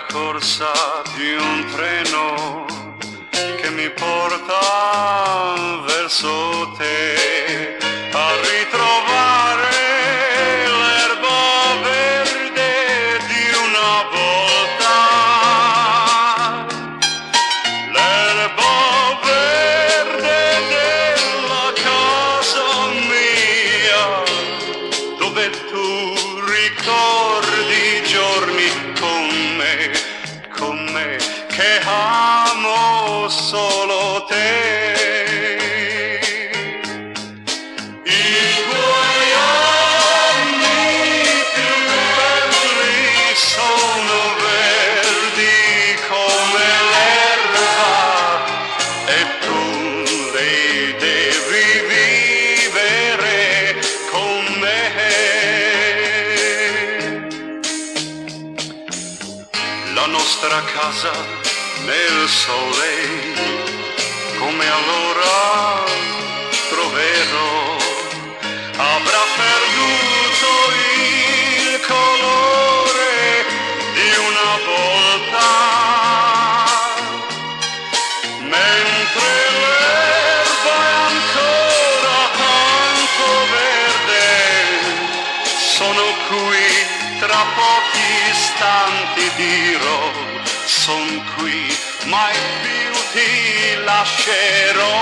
corsa di un treno che mi porta verso te a ritrovare l'erba verde di una volta, l'erba verde della casa mia, dove tu ricordi i giorni con me, che amo solo te. I tuoi anni più belli sono verdi come l'erba e tu li devi vivere con me. La nostra casa nel sole, come allora troverò, avrà perduto il colore di una volta, mentre l'erba è ancora tanto verde. Sono qui, tra pochi istanti dirò, son qui, my beauty lascerò.